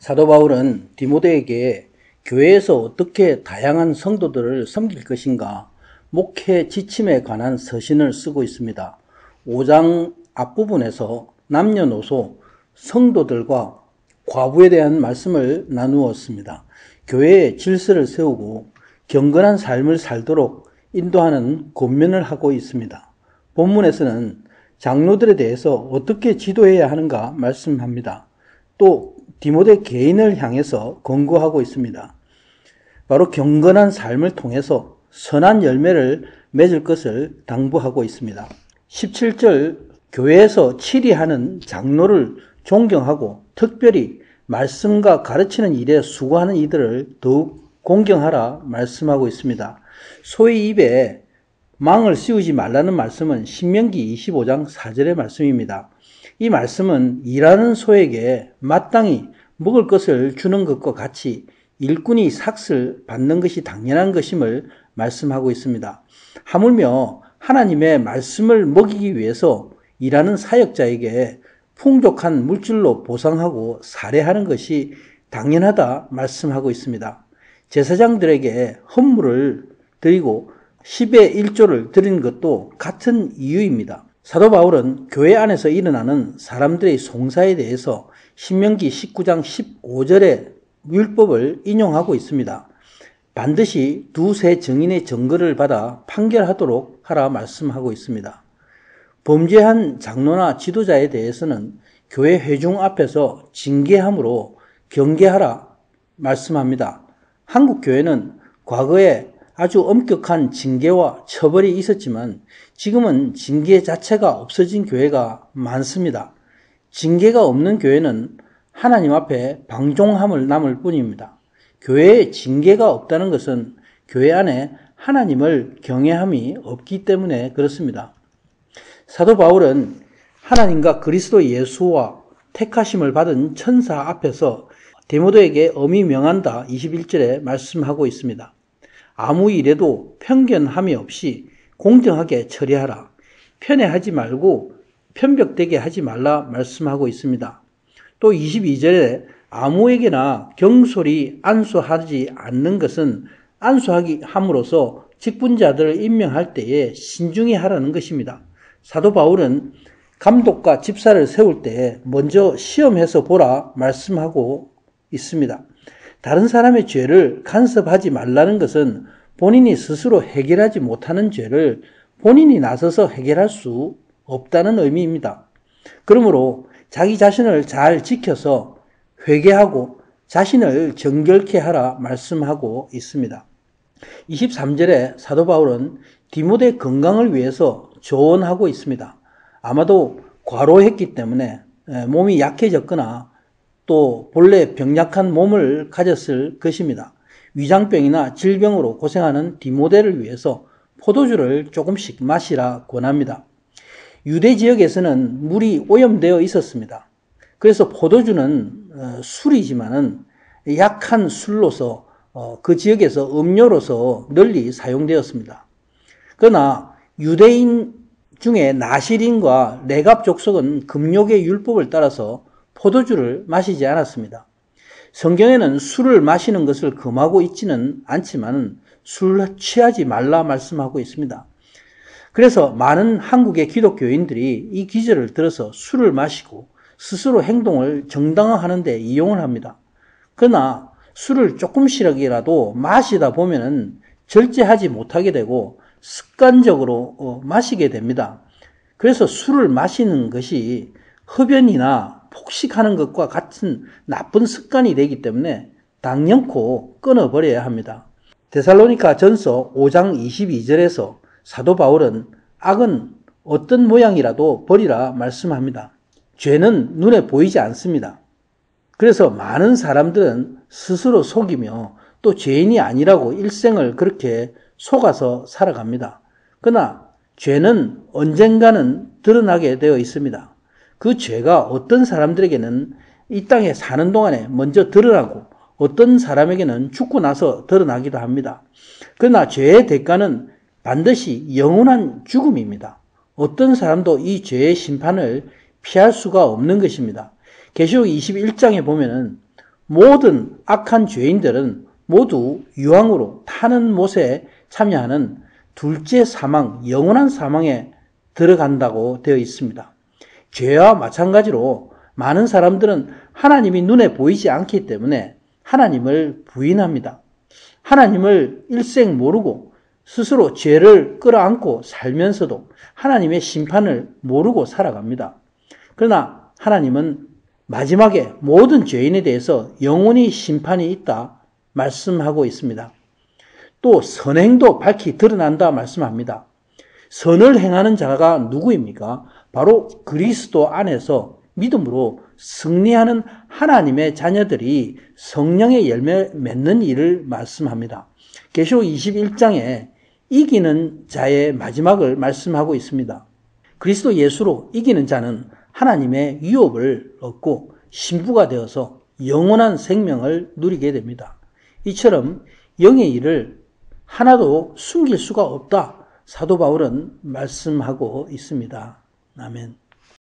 사도 바울은 디모데에게 교회에서 어떻게 다양한 성도들을 섬길 것인가 목회 지침에 관한 서신을 쓰고 있습니다. 5장 앞부분에서 남녀노소, 성도들과 과부에 대한 말씀을 나누었습니다. 교회의 질서를 세우고 경건한 삶을 살도록 인도하는 권면을 하고 있습니다. 본문에서는 장로들에 대해서 어떻게 지도해야 하는가 말씀합니다. 또 디모데 개인을 향해서 권고하고 있습니다. 바로 경건한 삶을 통해서 선한 열매를 맺을 것을 당부하고 있습니다. 17절 교회에서 치리하는 장로를 존경하고 특별히 말씀과 가르치는 일에 수고하는 이들을 더욱 공경하라 말씀하고 있습니다. 소의 입에 망을 씌우지 말라는 말씀은 신명기 25장 4절의 말씀입니다. 이 말씀은 일하는 소에게 마땅히 먹을 것을 주는 것과 같이 일꾼이 삭을 받는 것이 당연한 것임을 말씀하고 있습니다. 하물며 하나님의 말씀을 먹이기 위해서 일하는 사역자에게 풍족한 물질로 보상하고 살해하는 것이 당연하다 말씀하고 있습니다. 제사장들에게 헌물을 드리고 10의 1조를 드리는 것도 같은 이유입니다. 사도 바울은 교회 안에서 일어나는 사람들의 송사에 대해서 신명기 19장 15절의 율법을 인용하고 있습니다. 반드시 두세 증인의 증거를 받아 판결하도록 하라 말씀하고 있습니다. 범죄한 장로나 지도자에 대해서는 교회 회중 앞에서 징계함으로 경계하라 말씀합니다. 한국 교회는 과거에 아주 엄격한 징계와 처벌이 있었지만 지금은 징계 자체가 없어진 교회가 많습니다. 징계가 없는 교회는 하나님 앞에 방종함을 남을 뿐입니다. 교회에 징계가 없다는 것은 교회 안에 하나님을 경외함이 없기 때문에 그렇습니다. 사도 바울은 하나님과 그리스도 예수와 택하심을 받은 천사 앞에서 디모데에게 엄히 명한다 21절에 말씀하고 있습니다. 아무 일에도 편견함이 없이 공정하게 처리하라. 편애하지 말고 편벽되게 하지 말라 말씀하고 있습니다. 또 22절에 아무에게나 경솔히 안수하지 않는 것은 안수하기 함으로써 직분자들을 임명할 때에 신중히 하라는 것입니다. 사도 바울은 감독과 집사를 세울 때 먼저 시험해서 보라 말씀하고 있습니다. 다른 사람의 죄를 간섭하지 말라는 것은 본인이 스스로 해결하지 못하는 죄를 본인이 나서서 해결할 수 없다는 의미입니다. 그러므로 자기 자신을 잘 지켜서 회개하고 자신을 정결케 하라 말씀하고 있습니다. 23절에 사도 바울은 디모데 건강을 위해서 조언하고 있습니다. 아마도 과로했기 때문에 몸이 약해졌거나 또 본래 병약한 몸을 가졌을 것입니다. 위장병이나 질병으로 고생하는 디모데를 위해서 포도주를 조금씩 마시라 권합니다. 유대 지역에서는 물이 오염되어 있었습니다. 그래서 포도주는 술이지만은 약한 술로서 그 지역에서 음료로서 널리 사용되었습니다. 그러나 유대인 중에 나실인과 레갑 족속은 금욕의 율법을 따라서 포도주를 마시지 않았습니다. 성경에는 술을 마시는 것을 금하고 있지는 않지만 술 취하지 말라 말씀하고 있습니다. 그래서 많은 한국의 기독교인들이 이 기절을 들어서 술을 마시고 스스로 행동을 정당화하는 데 이용을 합니다. 그러나 술을 조금씩이라도 마시다 보면은 절제하지 못하게 되고 습관적으로 마시게 됩니다. 그래서 술을 마시는 것이 흡연이나 폭식하는 것과 같은 나쁜 습관이 되기 때문에 당연코 끊어버려야 합니다. 데살로니가 전서 5장 22절에서 사도 바울은 악은 어떤 모양이라도 버리라 말씀합니다. 죄는 눈에 보이지 않습니다. 그래서 많은 사람들은 스스로 속이며 또 죄인이 아니라고 일생을 그렇게 속아서 살아갑니다. 그러나 죄는 언젠가는 드러나게 되어 있습니다. 그 죄가 어떤 사람들에게는 이 땅에 사는 동안에 먼저 드러나고 어떤 사람에게는 죽고 나서 드러나기도 합니다. 그러나 죄의 대가는 반드시 영원한 죽음입니다. 어떤 사람도 이 죄의 심판을 피할 수가 없는 것입니다. 계시록 21장에 보면은 모든 악한 죄인들은 모두 유황으로 타는 못에 참여하는 둘째 사망, 영원한 사망에 들어간다고 되어 있습니다. 죄와 마찬가지로 많은 사람들은 하나님이 눈에 보이지 않기 때문에 하나님을 부인합니다. 하나님을 일생 모르고 스스로 죄를 끌어안고 살면서도 하나님의 심판을 모르고 살아갑니다. 그러나 하나님은 마지막에 모든 죄인에 대해서 영원히 심판이 있다 말씀하고 있습니다. 또 선행도 밝히 드러난다 말씀합니다. 선을 행하는 자가 누구입니까? 바로 그리스도 안에서 믿음으로 승리하는 하나님의 자녀들이 성령의 열매 맺는 일을 말씀합니다. 계시록 21장에 이기는 자의 마지막을 말씀하고 있습니다. 그리스도 예수로 이기는 자는 하나님의 유업을 얻고 신부가 되어서 영원한 생명을 누리게 됩니다. 이처럼 영의 일을 하나도 숨길 수가 없다. 사도 바울은 말씀하고 있습니다. 아멘.